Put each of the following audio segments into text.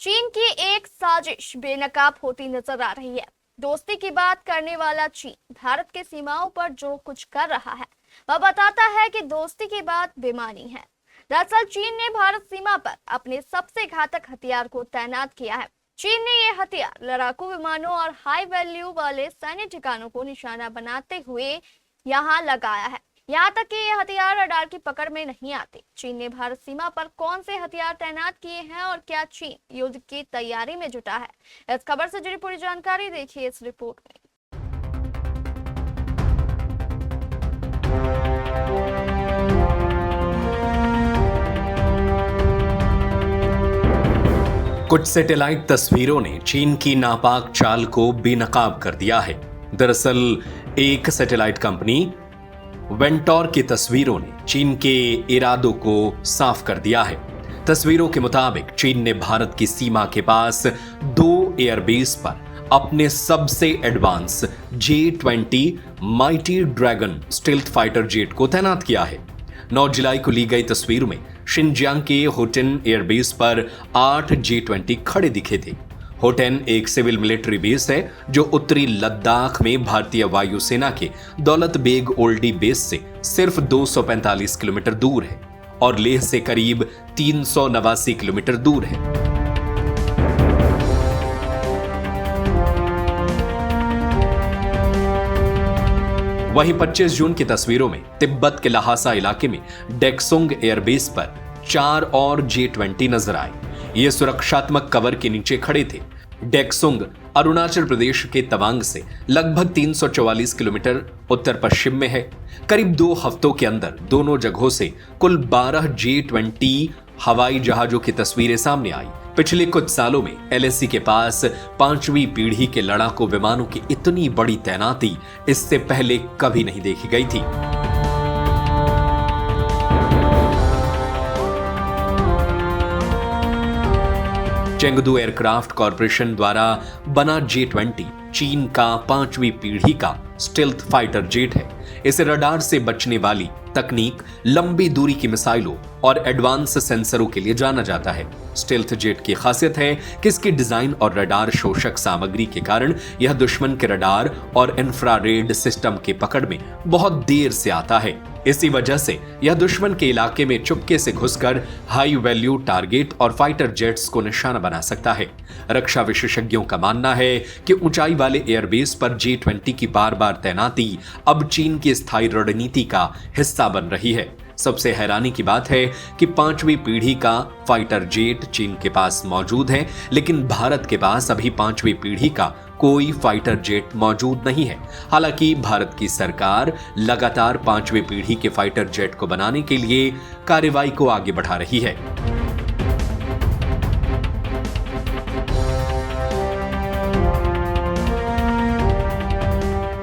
चीन की एक साजिश बेनकाब होती नजर आ रही है। दोस्ती की बात करने वाला चीन भारत के सीमाओं पर जो कुछ कर रहा है वह बताता है कि दोस्ती की बात बेमानी है। दरअसल चीन ने भारत सीमा पर अपने सबसे घातक हथियार को तैनात किया है। चीन ने ये हथियार लड़ाकू विमानों और हाई वैल्यू वाले सैन्य ठिकानों को निशाना बनाते हुए यहाँ लगाया है। यहाँ तक कि ये हथियार रडार की पकड़ में नहीं आते। चीन ने भारत सीमा पर कौन से हथियार तैनात किए हैं और क्या चीन युद्ध की तैयारी में जुटा है, इस खबर से जुड़ी पूरी जानकारी देखिए इस रिपोर्ट में। कुछ सैटेलाइट तस्वीरों ने चीन की नापाक चाल को बेनकाब कर दिया है। दरअसल एक सैटेलाइट कंपनी वेंटोर की तस्वीरों ने चीन के इरादों को साफ कर दिया है। तस्वीरों के मुताबिक चीन ने भारत की सीमा के पास 2 एयरबेस पर अपने सबसे advance J-20 mighty dragon stealth fighter jet को तैनात किया है। 9 जुलाई को ली गई तस्वीरों में शिनजियांग के होटेन एयरबेस पर 8 J-20 खड़े दिखे थे। होटेन एक सिविल मिलिट्री बेस है जो उत्तरी लद्दाख में भारतीय वायुसेना के दौलत बेग ओल्डी बेस से सिर्फ 245 किलोमीटर दूर है और लेह से करीब 389 किलोमीटर दूर है। वहीं 25 जून की तस्वीरों में तिब्बत के लहासा इलाके में डेक्सुंग एयरबेस पर 4 और J-20 नजर आए। ये सुरक्षात्मक कवर के नीचे खड़े थे। डेक्सुंग अरुणाचल प्रदेश के तवांग से लगभग 344 किलोमीटर उत्तर पश्चिम में है। करीब 2 हफ्तों के अंदर दोनों जगहों से कुल 12 J-20 हवाई जहाजों की तस्वीरें सामने आई। पिछले कुछ सालों में LAC के पास 5वीं पीढ़ी के लड़ाकू विमानों की इतनी बड़ी तैनाती इससे पहले कभी नहीं देखी गई थी। चेंगदू एयरक्राफ्ट कॉरपोरेशन द्वारा बना J-20 चीन का 5वीं पीढ़ी का स्टेल्थ फाइटर जेट है। इसे रडार से बचने वाली तकनीक, लंबी दूरी की मिसाइलों और एडवांस सेंसरों के लिए जाना जाता है। स्टेल्थ जेट की खासियत है कि इसकी डिजाइन और रडार शोषक सामग्री के कारण यह दुश्मन के रडार और इंफ्रारेड सिस्टम के पकड़ में बहुत देर से आता है। इसी वजह से यह दुश्मन के इलाके में चुपके से घुसकर हाई वैल्यू टारगेट और फाइटर जेट्स को निशाना बना सकता है। रक्षा विशेषज्ञों का मानना है कि ऊंचाई वाले एयरबेस पर J-20 की बार-बार तैनाती अब चीन की स्थायी रणनीति का हिस्सा बन रही है। सबसे हैरानी की बात है कि 5वीं पीढ़ी का फाइटर जेट चीन के पास मौजूद है, लेकिन भारत के पास अभी 5वीं पीढ़ी का कोई फाइटर जेट मौजूद नहीं है। हालांकि भारत की सरकार लगातार 5वीं पीढ़ी के फाइटर जेट को बनाने के लिए कार्रवाई को आगे बढ़ा रही है।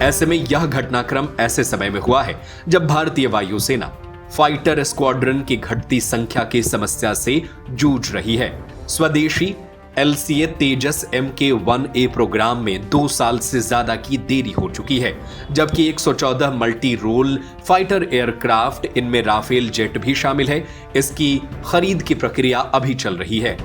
ऐसे में यह घटनाक्रम ऐसे समय में हुआ है जब भारतीय वायुसेना फाइटर स्क्वाड्रन की घटती संख्या की समस्या से जूझ रही है। स्वदेशी LCA तेजस Mk-1A प्रोग्राम में 2 साल से ज्यादा की देरी हो चुकी है, जबकि 114 मल्टी रोल फाइटर एयरक्राफ्ट, इनमें राफेल जेट भी शामिल है, इसकी खरीद की प्रक्रिया अभी चल रही है।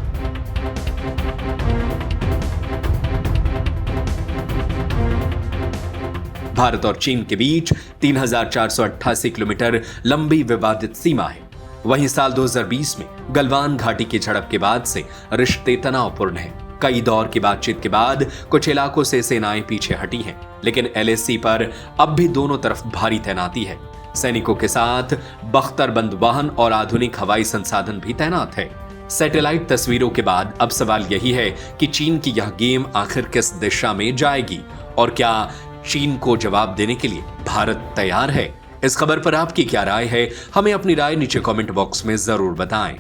भारत और चीन के बीच 3488 किलोमीटर लंबी विवादित सीमा है। वहीं साल 2020 में गलवान घाटी की झड़प के बाद से रिश्ते तनावपूर्ण हैं। कई दौर की बातचीत के बाद कुछ इलाकों से सेनाएं पीछे हटी हैं, लेकिन LAC पर अब भी दोनों तरफ भारी तैनाती है। सैनिकों के साथ बख्तरबंद वाहन और आधुनिक हवाई संसाधन भी तैनात है। सैटेलाइट तस्वीरों के बाद अब सवाल यही है कि चीन की यह गेम आखिर किस दिशा में जाएगी और क्या चीन को जवाब देने के लिए भारत तैयार है? इस खबर पर आपकी क्या राय है? हमें अपनी राय नीचे कमेंट बॉक्स में जरूर बताएं।